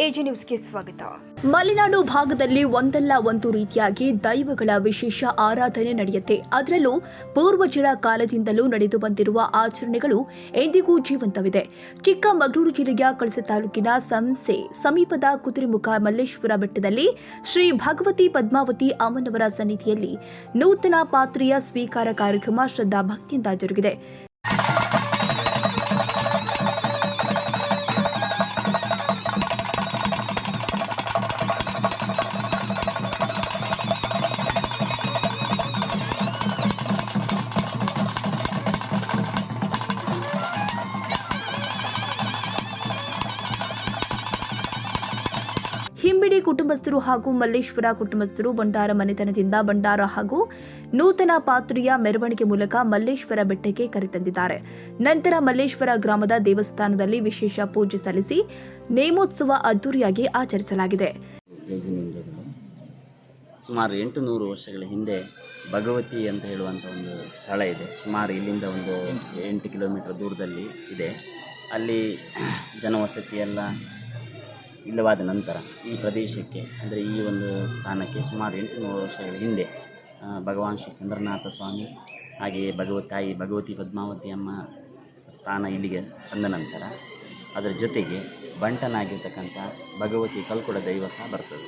AG ನ್ಯೂಸ್ಗೆ ಸ್ವಾಗತ. ಮಲೆನಾಡು ಭಾಗದಲ್ಲಿ ಒಂದಲ್ಲ ಒಂದು ರೀತಿಯಾಗಿ ದೈವಗಳ ವಿಶೇಷ ಆರಾಧನೆ ನಡೆಯುತ್ತೆ. ಅದರಲ್ಲೂ ಪೂರ್ವಜರ ಕಾಲದಿಂದಲೂ ನಡೆದು ಬಂದಿರುವ ಆಚರಣೆಗಳು ಎಂದಿಗೂ ಜೀವಂತವಿದೆ. ಚಿಕ್ಕಮಗಳೂರು ಜಿಲ್ಲೆಯ ಕಳಸ ತಾಲೂಕಿನ ಸಂಸೆ ಸಮೀಪದ ಕುದುರೆಮುಖ ಮಲ್ಲೇಶ್ವರ ಬೆಟ್ಟದಲ್ಲಿ ಶ್ರೀ ಭಗವತಿ ಪದ್ಮಾವತಿ ಅಮ್ಮನವರ ಸನ್ನಿಧಿಯಲ್ಲಿ ನೂತನ ಪಾತ್ರೆಯ ಸ್ವೀಕಾರ ಕಾರ್ಯಕ್ರಮ ಶ್ರದ್ಧಾ ಭಕ್ತಿಯಿಂದ ಜರುಗಿದೆ. ಹಿಂಬಿಡಿ ಕುಟುಂಬಸ್ಥರು ಹಾಗೂ ಮಲ್ಲೇಶ್ವರ ಕುಟುಂಬಸ್ಥರು ಭಂಡಾರ ಮನೆತನದಿಂದ ಭಂಡಾರ ಹಾಗೂ ನೂತನ ಪಾತ್ರೆಯ ಮೆರವಣಿಗೆ ಮೂಲಕ ಮಲ್ಲೇಶ್ವರ ಬೆಟ್ಟಕ್ಕೆ ಕರೆತಂದಿದ್ದಾರೆ. ನಂತರ ಮಲ್ಲೇಶ್ವರ ಗ್ರಾಮದ ದೇವಸ್ಥಾನದಲ್ಲಿ ವಿಶೇಷ ಪೂಜೆ ಸಲ್ಲಿಸಿ ನೇಮೋತ್ಸವ ಅದ್ದೂರಿಯಾಗಿ ಆಚರಿಸಲಾಗಿದೆ. ಸುಮಾರು 800 ವರ್ಷಗಳ ಹಿಂದೆ ಭಗವತಿ ಅಂತ ಹೇಳುವಂಥ ಒಂದು ಸ್ಥಳ ಇದೆ. ಸುಮಾರು ಇಲ್ಲಿಂದ ಒಂದು 8 ಕಿಲೋಮೀಟರ್ ದೂರದಲ್ಲಿ ಇದೆ. ಅಲ್ಲಿ ಜನವಸತಿ ಎಲ್ಲ ಇಲ್ಲವಾದ ನಂತರ ಈ ಪ್ರದೇಶಕ್ಕೆ ಅಂದರೆ ಈ ಒಂದು ಸ್ಥಾನಕ್ಕೆ ಸುಮಾರು 800 ವರ್ಷಗಳ ಹಿಂದೆ ಭಗವಾನ್ ಶ್ರೀ ಚಂದ್ರನಾಥ ಸ್ವಾಮಿ ಹಾಗೆಯೇ ಭಗವತಿ ಪದ್ಮಾವತಿ ಅಮ್ಮ ಸ್ಥಾನ ಇಲ್ಲಿಗೆ ಬಂದ ನಂತರ ಅದರ ಜೊತೆಗೆ ಬಂಟನಾಗಿರ್ತಕ್ಕಂಥ ಭಗವತಿ ಕಲ್ಕುಡ ದೈವ ಸಹ ಬರ್ತದೆ.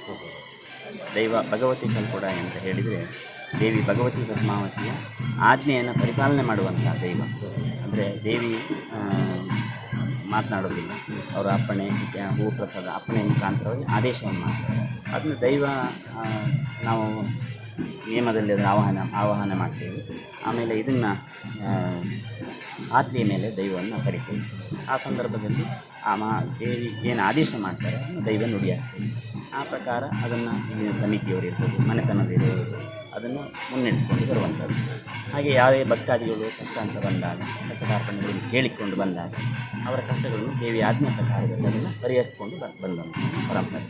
ಭಗವತಿ ಕಲ್ಕುಡ ಅಂತ ಹೇಳಿದರೆ ದೇವಿ ಭಗವತಿ ಪದ್ಮಾವತಿಯ ಆಜ್ಞೆಯನ್ನು ಪರಿಪಾಲನೆ ಮಾಡುವಂಥ ದೈವ. ಅಂದರೆ ದೇವಿ ಮಾತನಾಡೋದಿಲ್ಲ, ಅವರ ಅಪ್ಪಣೆ ಹೂ ಪ್ರಸಾದ ಅಪ್ಪಣೆ ಮುಖಾಂತರವಾಗಿ ಆದೇಶವನ್ನು ಮಾಡ್ತಾರೆ. ಅದನ್ನು ದೈವ ನಾವು ನಿಯಮದಲ್ಲಿ ಅದನ್ನು ಆವಾಹನೆ ಮಾಡ್ತೇವೆ. ಆಮೇಲೆ ಇದನ್ನು ಪಾತ್ರೆಯ ಮೇಲೆ ದೈವವನ್ನು ಕರಿತೀವಿ. ಆ ಸಂದರ್ಭದಲ್ಲಿ ದೇವಿ ಏನು ಆದೇಶ ಮಾಡ್ತಾರೆ ಅದನ್ನು ದೈವ ನುಡಿಯಾಗ್ತದೆ. ಆ ಪ್ರಕಾರ ಅದನ್ನು ಇಲ್ಲಿನ ಸಮಿತಿಯವರು ಇರ್ಬೋದು, ಮನೆತನದವರು ಅದನ್ನು ಮುನ್ನಡೆಸಿಕೊಂಡು ಬರುವಂಥದ್ದು. ಹಾಗೆ ಯಾವುದೇ ಭಕ್ತಾದಿಗಳು ಕಷ್ಟ ಅಂತ ಬಂದಾಗ, ಕಷ್ಟ ಕಾರ್ಪಣ್ಯಗಳನ್ನು ಕೇಳಿಕೊಂಡು ಬಂದಾಗ ಅವರ ಕಷ್ಟಗಳನ್ನು ದೇವಿ ಆಜ್ಞೆ ಪ್ರಕಾರದಲ್ಲಿ ಅದನ್ನು ಪರಿಹರಿಸಿಕೊಂಡು ಬಂದಂಥ ಪರಂಪರೆ.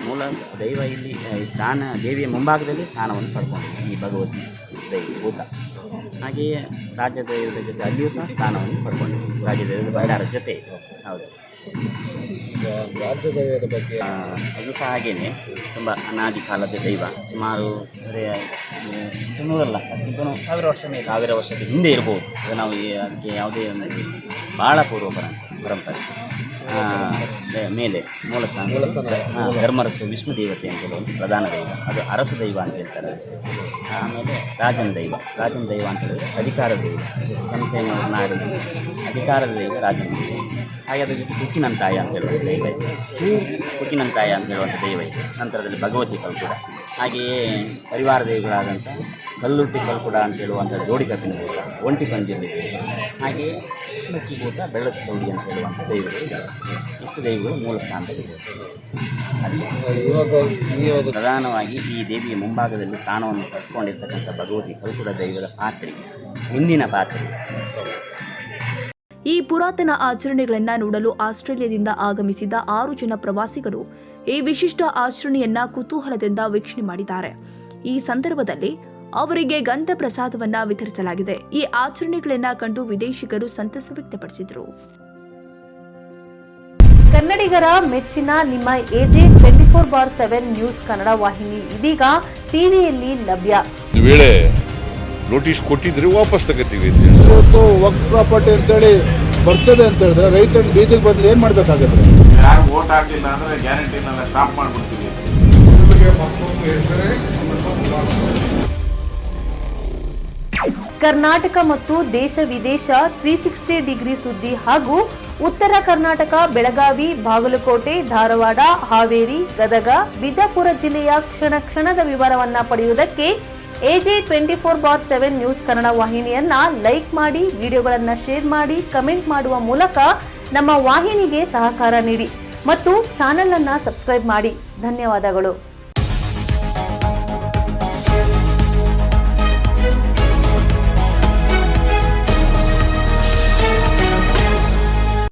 ಮೂಲ ದೈವ ಇಲ್ಲಿ ದೇವಿಯ ಮುಂಭಾಗದಲ್ಲಿ ಸ್ನಾನವನ್ನು ಪಡ್ಕೊಂಡಿದೆ ಈ ಭಗವತಿ ಭೂತ. ಹಾಗೆಯೇ ರಾಜ್ಯದೈವದ ಜೊತೆ ಅಲ್ಲಿಯೂ ಸಹ ಸ್ಥಾನವನ್ನು ಪಡ್ಕೊಂಡಿದೆ. ರಾಜ್ಯದೈವದ ಭಂಡಾರ ಜೊತೆ ಹೌದು. ರಾಜ್ಯದೈವದ ಬಗ್ಗೆ ಅದು ಸಹ ಹಾಗೆಯೇ ತುಂಬ ಅನಾದಿ ಕಾಲದ ದೈವ. ಸುಮಾರು 200 ಅಲ್ಲ 1000 ವರ್ಷದ ಹಿಂದೆ ಇರ್ಬೋದು. ಅದು ನಾವು ಅದಕ್ಕೆ ಯಾವುದೇ ಒಂದು ಭಾಳ ಪೂರ್ವ ಪರಂಪರೆ. ಮೇಲೆ ಮೂಲಸ್ಥಾನ ಧರ್ಮರಸು ವಿಷ್ಣು ದೇವತೆ ಅಂತ ಹೇಳುವಂಥ ಪ್ರಧಾನ ದೈವ, ಅದು ಅರಸು ದೈವ ಅಂತ ಹೇಳ್ತಾರೆ. ಆಮೇಲೆ ರಾಜನ ದೈವ ಅಂತ ಹೇಳಿದ್ರೆ ಅಧಿಕಾರ ದೈವ, ಸಂಸೇನ ನಾಡಿನ ಅಧಿಕಾರದ ದೈವ ರಾಜನ ದೈವ. ಹಾಗೆ ಅದರ ಜೊತೆ ಕುಕ್ಕಿನಂತಾಯ ಅಂತ ಹೇಳುವಂಥ ದೈವ ಇದೆ. ಕುಕ್ಕಿನಂತಾಯ ಅಂತ ಹೇಳುವಂಥ ದೈವ ಇದೆ. ನಂತರದಲ್ಲಿ ಭಗವತಿ ಕಲ್ಕುಡ, ಹಾಗೆಯೇ ಪರಿವಾರ ದೈವಗಳಾದಂಥ ಕಲ್ಲುಟ್ಟಿ ಕಲ್ಕುಡ ಅಂತ ಹೇಳುವಂಥ ಜೋಡಿ ಕಪ್ಪಿನ ಭೂತ, ಒಂಟಿ ಪಂಜಲ್ಲಿ ಹಾಗೆಯೇ ಲಕ್ಕಿ ಭೂತ, ಬೆಳ್ಳಕ್ಕಿ ಚೌಡಿ ಅಂತ ಹೇಳುವಂಥ ದೈವಗಳು ಇದ್ದಾರೆ. ಇಷ್ಟು ದೈವಗಳು ಮೂಲ ಸ್ಥಾನದಲ್ಲಿದೆ. ಇವಾಗ ಪ್ರಧಾನವಾಗಿ ಈ ದೇವಿಯ ಮುಂಭಾಗದಲ್ಲಿ ಸ್ಥಾನವನ್ನು ಪಡ್ಕೊಂಡಿರ್ತಕ್ಕಂಥ ಭಗವತಿ ಕಲ್ಕುಡ ದೈವದ ಪಾತ್ರೆ, ಹಿಂದಿನ ಪಾತ್ರೆ. ಈ ಪುರಾತನ ಆಚರಣೆಗಳನ್ನು ನೋಡಲು ಆಸ್ಟ್ರೇಲಿಯಾದಿಂದ ಆಗಮಿಸಿದ 6 ಜನ ಪ್ರವಾಸಿಗರು ಈ ವಿಶಿಷ್ಟ ಆಚರಣೆಯನ್ನ ಕುತೂಹಲದಿಂದ ವೀಕ್ಷಣೆ ಮಾಡಿದ್ದಾರೆ. ಈ ಸಂದರ್ಭದಲ್ಲಿ ಅವರಿಗೆ ಗಂಧ ಪ್ರಸಾದವನ್ನ ವಿತರಿಸಲಾಗಿದೆ. ಈ ಆಚರಣೆಗಳನ್ನ ಕಂಡು ವಿದೇಶಿಗರು ಸಂತಸ ವ್ಯಕ್ತಪಡಿಸಿದರು. ಕನ್ನಡಿಗರ ಮೆಚ್ಚಿನ ನಿಮ್ಮ ಎಜೆ 24/7 ನ್ಯೂಸ್ ಕನ್ನಡ ವಾಹಿನಿ ಇದೀಗ ಟಿವಿಯಲ್ಲಿ ಲಭ್ಯ. ವೇಳೆ ನೋಟಿಸ್ ಕೊಟ್ಟಿದ್ರೆ ವಾಪಸ್ ತಗೋತೀವಿ. ಇವತ್ತು ವಕ್ಫ್ ಪ್ರಾಪರ್ಟಿ ಅಂತೇಳಿ ಬರ್ತದೆ ಅಂತ ಹೇಳಿದ್ರೆ ರೈತರ ಬೀದಿಗೆ ಬಂದ್ರೆ ಏನ್ ಮಾಡ್ಬೇಕಾಗತ್ತೆ? ಯಾರು ವೋಟ್ ಹಾಕಿಲ್ಲ ಅಂದ್ರೆ ಗ್ಯಾರಂಟಿನೆಲ್ಲ ಸ್ಟಾಪ್ ಮಾಡ್ಬಿಡ್ತೀವಿ. ಕರ್ನಾಟಕ ಮತ್ತು ದೇಶ ವಿದೇಶ 360 ಡಿಗ್ರಿ ಸುದ್ದಿ ಹಾಗೂ ಉತ್ತರ ಕರ್ನಾಟಕ, ಬೆಳಗಾವಿ, ಬಾಗಲಕೋಟೆ, ಧಾರವಾಡ, ಹಾವೇರಿ, ಗದಗ, ಬಿಜಾಪುರ ಜಿಲ್ಲೆಯ ಕ್ಷಣದ ವಿವರವನ್ನ ಪಡೆಯುವುದಕ್ಕೆ ಎಜೆ 24/7 ನ್ಯೂಸ್ ಕನ್ನಡ ವಾಹಿನಿಯನ್ನ ಲೈಕ್ ಮಾಡಿ, ವಿಡಿಯೋಗಳನ್ನ ಶೇರ್ ಮಾಡಿ, ಕಮೆಂಟ್ ಮಾಡುವ ಮೂಲಕ ನಮ್ಮ ವಾಹಿನಿಗೆ ಸಹಕಾರ ನೀಡಿ ಮತ್ತು ಚಾನೆಲ್ ಅನ್ನ ಸಬ್ಸ್ಕ್ರೈಬ್ ಮಾಡಿ. ಧನ್ಯವಾದಗಳು.